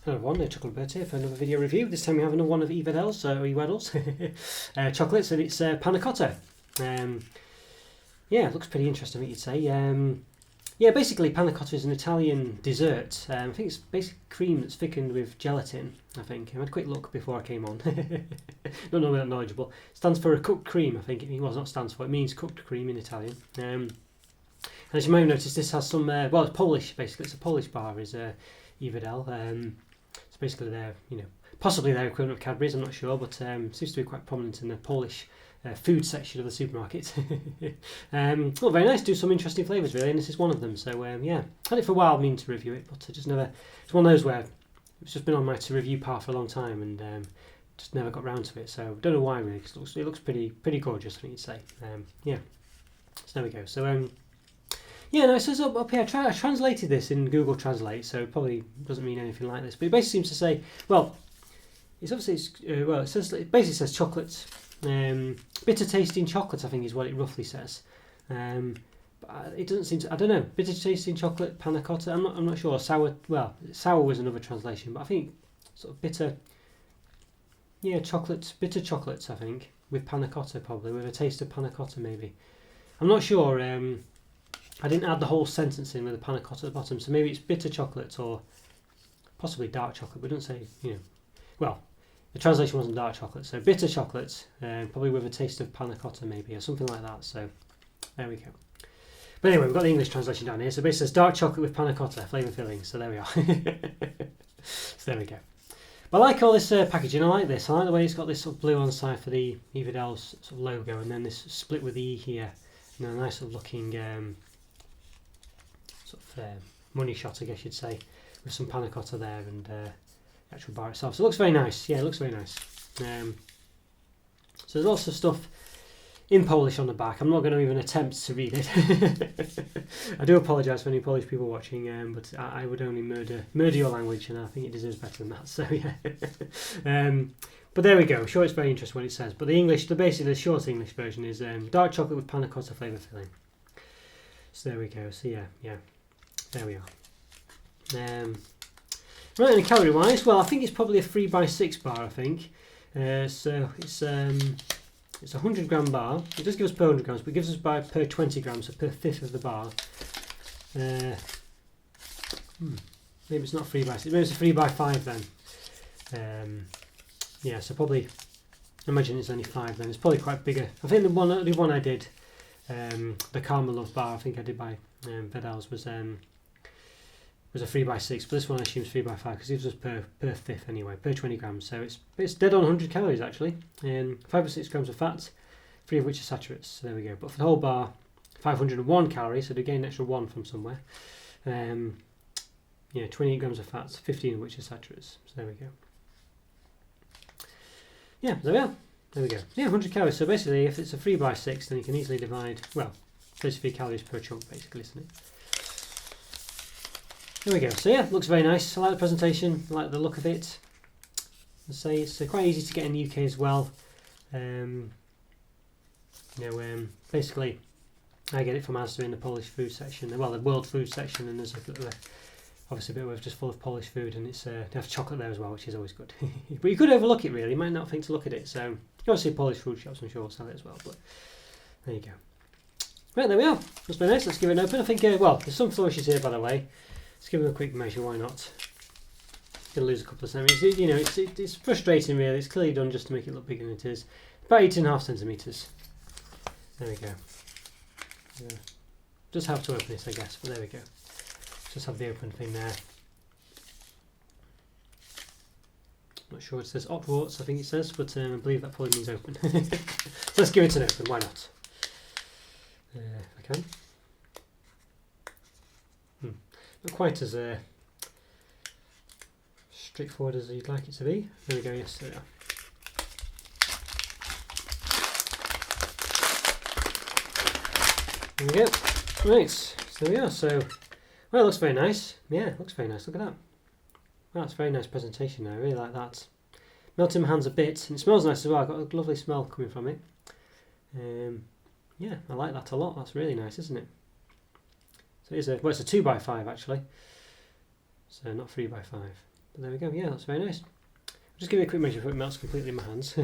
Hello everyone, Chocolo Roberto here for another video review. This time we have another one of Wedels, chocolates, and it's Panna Cotta. Yeah, it looks pretty interesting, I think you'd say. Yeah, basically Panna Cotta is an Italian dessert. I think it's basically cream that's thickened with gelatin, I think. I had a quick look before I came on. Not normally that knowledgeable. It stands for a cooked cream, I think. Well, not stands for, it means cooked cream in Italian. And as you may have noticed, this has some, well, it's Polish, basically. It's a Polish bar, is Wedel. It's basically their, possibly their equivalent of Cadbury's, I'm not sure, but seems to be quite prominent in the Polish food section of the supermarket. Well, very nice, do some interesting flavours really, and this is one of them, so yeah. Had it for a while, meaning to review it, but I just never, it's one of those where it's just been on my to review path for a long time, and just never got round to it, so don't know why really, because it looks pretty gorgeous, I think you'd say. Yeah, so there we go. So yeah, no, it says up here, I translated this in Google Translate, so it probably doesn't mean anything like this, but it basically seems to say, well, it's obviously, well, it basically says chocolate, bitter tasting chocolate, I think is what it roughly says. But it doesn't seem to, I don't know, bitter tasting chocolate, panna cotta, I'm not sure, sour, well, sour was another translation, but I think sort of bitter, yeah, chocolate, bitter chocolates, I think, with panna cotta probably, with a taste of panna cotta maybe. I'm not sure, I didn't add the whole sentence in with the panna cotta at the bottom, so maybe it's bitter chocolate or possibly dark chocolate, but it doesn't say, well, the translation wasn't dark chocolate, so bitter chocolate, probably with a taste of panna cotta maybe, or something like that, so there we go. But anyway, we've got the English translation down here, so basically it says dark chocolate with panna cotta, flavour filling, so there we are. So there we go. But I like all this packaging, I like this, I like the way it's got this sort of blue on the side for the Wedel's sort of logo, and then this split with the E here, and then a nice sort of looking sort of money shot, I guess you'd say, with some panna cotta there and the actual bar itself. So it looks very nice. Yeah, it looks very nice. So there's lots of stuff in Polish on the back. I'm not going to even attempt to read it. I do apologise for any Polish people watching, but I would only murder your language, and I think it deserves better than that. So yeah. But there we go. I'm sure it's very interesting what it says. But the English, basically the short English version is dark chocolate with panna cotta flavour filling. So there we go. So yeah. There we are. Right, and calorie wise, well, I think it's probably a 3x6 bar, I think. So it's 100 gram bar. It does give us per 100 grams, but it gives us per 20 grams, so per fifth of the bar. Maybe it's not 3x6, maybe it's a 3x5 then. Yeah, so probably, I imagine it's only 5 then. It's probably quite bigger. I think the one I did, the caramel love bar, I think I did by Wedel's, was a 3x6, but this one I assume is 3x5 because it gives us per fifth anyway, per 20 grams. So it's dead on 100 calories actually, and 5 or 6 grams of fat, 3 of which are saturates. So there we go. But for the whole bar, 501 calories, so to gain an extra 1 from somewhere. Yeah, 28 grams of fat, 15 of which are saturates. So there we go. Yeah, there we are. There we go. Yeah, 100 calories. So basically, if it's a 3x6, then you can easily divide, well, 33 calories per chunk, basically, isn't it? There we go. So yeah, looks very nice. I like the presentation. I like the look of it. I'd say it's quite easy to get in the UK as well. Basically, I get it from Asda in the Polish food section. Well, the world food section, and there's obviously a bit of just full of Polish food, and it's they have chocolate there as well, which is always good. But you could overlook it really. You might not think to look at it. So you obviously Polish food shops, I'm sure, will sell it as well. But there you go. Right, there we are. That's very nice. Let's give it an open. I think well, there's some flourishes here, by the way. Let's give them a quick measure, why not? Gonna lose a couple of centimetres. It's frustrating really, it's clearly done just to make it look bigger than it is. About 8.5 centimetres. There we go. Yeah. Just have to open this, I guess, but there we go. Just have the open thing there. Not sure, it says Otwarts, I think it says, but I believe that probably means open. So let's give it an open, why not? If I can. Not quite as straightforward as you'd like it to be. There we go, yes, there we are. There we go. Right, so there we are. So, well, it looks very nice. Yeah, it looks very nice. Look at that. Wow, it's a very nice presentation now. I really like that. Melted in my hands a bit, and it smells nice as well. I've got a lovely smell coming from it. Yeah, I like that a lot. That's really nice, isn't it? So it's a 2x5 actually. So not 3x5. But there we go. Yeah, that's very nice. I'll just give you a quick measure before it melts completely in my hands. So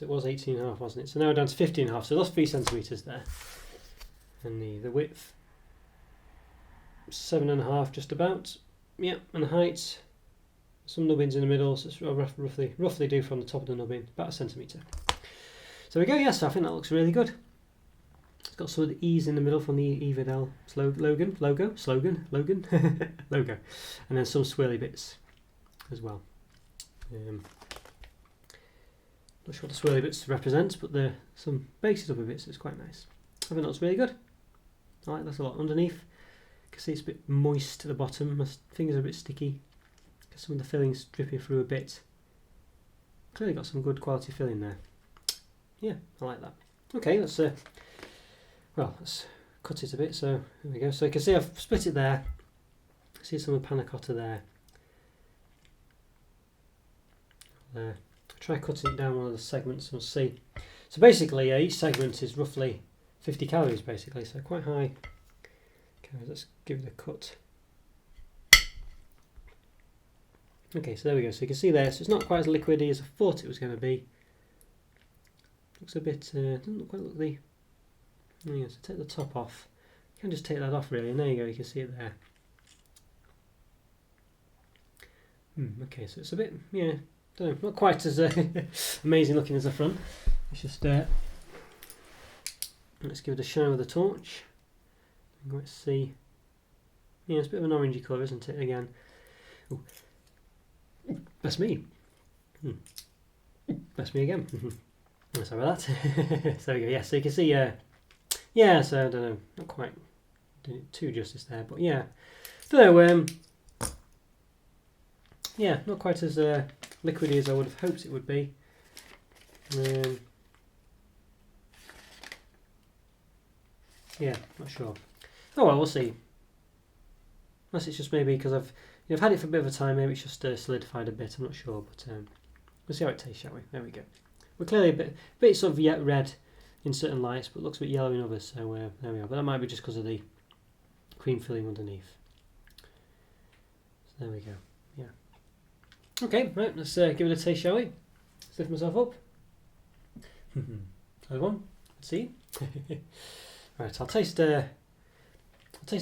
it was 18.5, wasn't it? So now we're down to 15.5. So lost 3 centimetres there. And the width, 7.5 just about. Yeah, and the height, some nubbins in the middle, so it's roughly do from the top of the nubbin, about 1 centimetre. So there we go, yes, so I think that looks really good. It's got some of the E's in the middle from the Wedel logo, logo, and then some swirly bits as well. Not sure what the swirly bits represent, but there's some bases of the bits, so it's quite nice. I think that looks really good. I like that a lot. Underneath, you can see it's a bit moist at the bottom. My fingers are a bit sticky because some of the filling's dripping through a bit. Clearly got some good quality filling there. Yeah, I like that. Okay, let's cut it a bit. So there we go. So you can see I've split it there. See some of the Panna Cotta there. There. Try cutting it down one of the segments and we'll see. So basically, each segment is roughly 50 calories, basically. So quite high calories. Let's give it a cut. Okay, so there we go. So you can see there. So it's not quite as liquidy as I thought it was going to be. Looks a bit, doesn't look quite look the, yeah, so take the top off. You can just take that off really, and there you go, you can see it there. Okay, so it's a bit, yeah, don't know, not quite as amazing looking as the front. It's just, let's give it a shine with a torch. Let's see. Yeah, it's a bit of an orangey colour, isn't it, again? Ooh. That's me. That's me again. Sorry about that. So there we go. Yeah, so you can see, yeah, so I don't know, not quite doing it too justice there, but yeah, don't know, yeah, not quite as liquidy as I would have hoped it would be. Yeah, not sure. Oh well, we'll see. Unless it's just maybe because I've had it for a bit of a time, maybe it's just solidified a bit, I'm not sure, but we'll see how it tastes, shall we? There we go. We're clearly a bit sort of yet red in certain lights, but looks a bit yellow in others, so there we are. But that might be just because of the cream filling underneath. So there we go, yeah. Okay, right, let's give it a taste, shall we? Let's lift myself up. Other one, let's see. Right, I'll taste the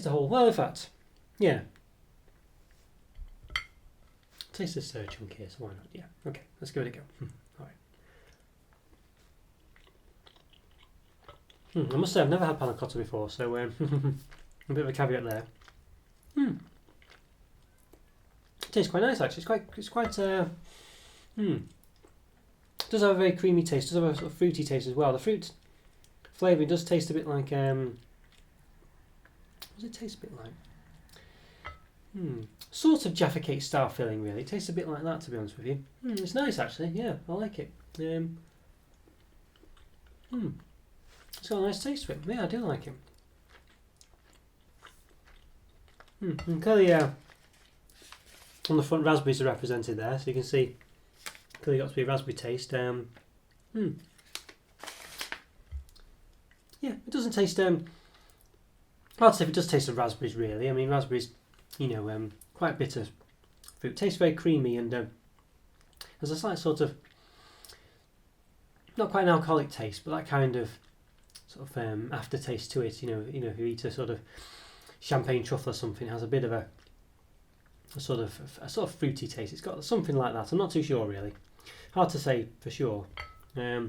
whole, well in fact, yeah. Taste this chunk here, so why not? Yeah, okay, let's give it a go. I must say I've never had Panna Cotta before, so a bit of a caveat there. It tastes quite nice actually. It's quite it does have a very creamy taste. It does have a sort of fruity taste as well. The fruit flavouring does taste a bit like what does it taste a bit like? Sort of Jaffa Cake style filling really. It tastes a bit like that, to be honest with you. It's nice actually. Yeah, I like it. It's got a nice taste to it. Yeah, I do like it. And clearly, on the front, raspberries are represented there, so you can see clearly got to be a raspberry taste. Yeah, it doesn't taste. I'd say if it does taste of raspberries, really. I mean, raspberries, quite bitter fruit. Tastes very creamy, and there's a slight sort of not quite an alcoholic taste, but that kind of sort of aftertaste to it. If you eat a sort of champagne truffle or something, it has a bit of a sort of fruity taste. It's got something like that. I'm not too sure really. Hard to say for sure. There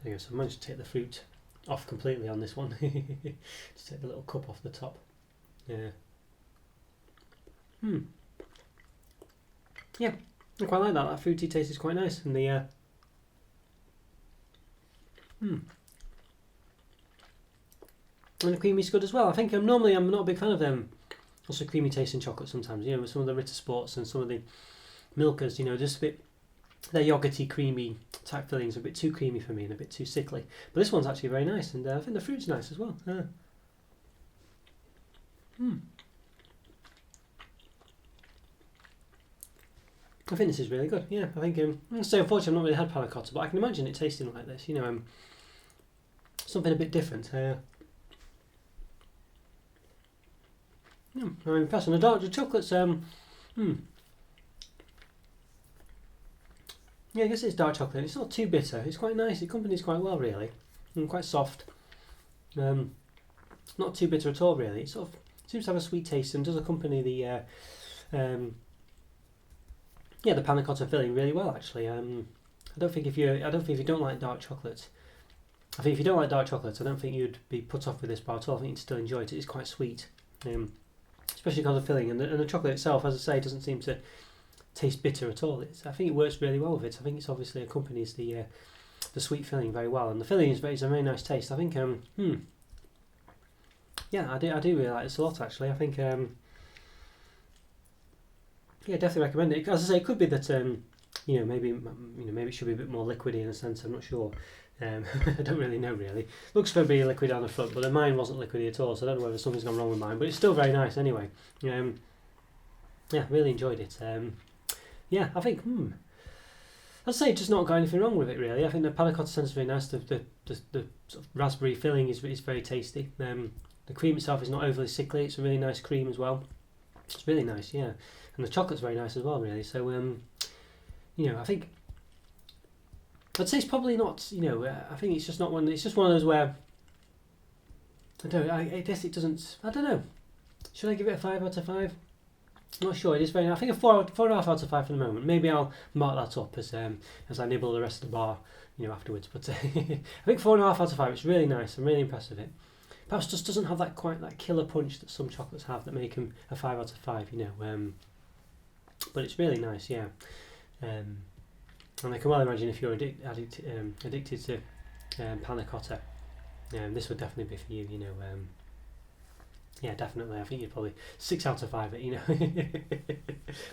you go. So I managed to take the fruit off completely on this one. Just take the little cup off the top. Yeah. Yeah, I quite like that. That fruity taste is quite nice, and the and the creamy is good as well. I think I'm not a big fan of them. Also creamy tasting chocolate sometimes. With some of the Ritter Sports and some of the Milkers, just a bit. Their yogurty, creamy type fillings are a bit too creamy for me and a bit too sickly. But this one's actually very nice, and I think the fruit's nice as well. I think this is really good. Yeah, I think. So unfortunately, I've not really had Panna Cotta, but I can imagine it tasting like this. Something a bit different. I'm impressed. And the chocolate's yeah, I guess it's dark chocolate. It's not too bitter. It's quite nice. It accompanies quite well, really, and quite soft. Not too bitter at all, really. It sort of seems to have a sweet taste and does accompany the the panna cotta filling really well, actually. I don't think if you don't like dark chocolate, I think if you don't like dark chocolate, I don't think you'd be put off with this bar at all. I think you'd still enjoy it. It's quite sweet, especially because of the filling, and the chocolate itself, as I say, doesn't seem to taste bitter at all. I think it works really well with it. I think it's obviously accompanies the sweet filling very well, and the filling is a very nice taste. I think yeah, I do really like this a lot, actually. I think definitely recommend it. As I say, it could be that maybe it should be a bit more liquidy in a sense. I'm not sure. I don't really know, really. Looks to be liquid on the front, but mine wasn't liquidy at all, so I don't know whether something's gone wrong with mine, but it's still very nice anyway. Really enjoyed it. I think I'd say just not got anything wrong with it, really. I think the panna cotta sounds very nice. The sort of raspberry filling is very tasty. The cream itself is not overly sickly. It's a really nice cream as well. It's really nice, yeah. And the chocolate's very nice as well, really. So I think I'd say it's probably not. I think it's just not one. It's just one of those where I guess it doesn't. I don't know. Should I give it a 5 out of 5? I'm not sure. It is very. I think a 4.5 out of 5 for the moment. Maybe I'll mark that up as I nibble the rest of the bar, afterwards. But I think 4.5 out of 5. It's really nice. I'm really impressed with it. Perhaps just doesn't have that killer punch that some chocolates have that make them a 5 out of 5. But it's really nice, yeah. And I can well imagine if you're addicted to panna cotta, this would definitely be for you. Yeah, definitely. I think you'd probably 6 out of 5 it,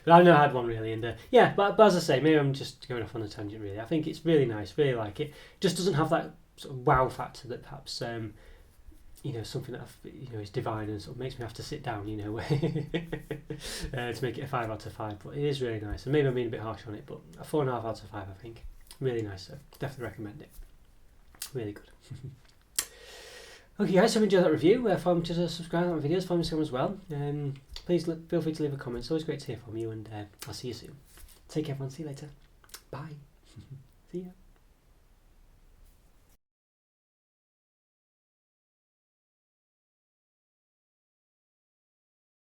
But I've never had one really, and but as I say, maybe I'm just going off on a tangent. Really, I think it's really nice. Really like it. Just doesn't have that sort of wow factor that perhaps something that is divine and sort of makes me have to sit down, to make it a 5 out of 5. But it is really nice, and maybe I'm being a bit harsh on it, but a 4.5 out of 5, I think. Really nice, so definitely recommend it. Really good. Okay, guys, so enjoyed that review. Follow me to subscribe to my videos, follow me on Instagram as well. Please feel free to leave a comment. It's always great to hear from you, and I'll see you soon. Take care, everyone. See you later. Bye. See ya.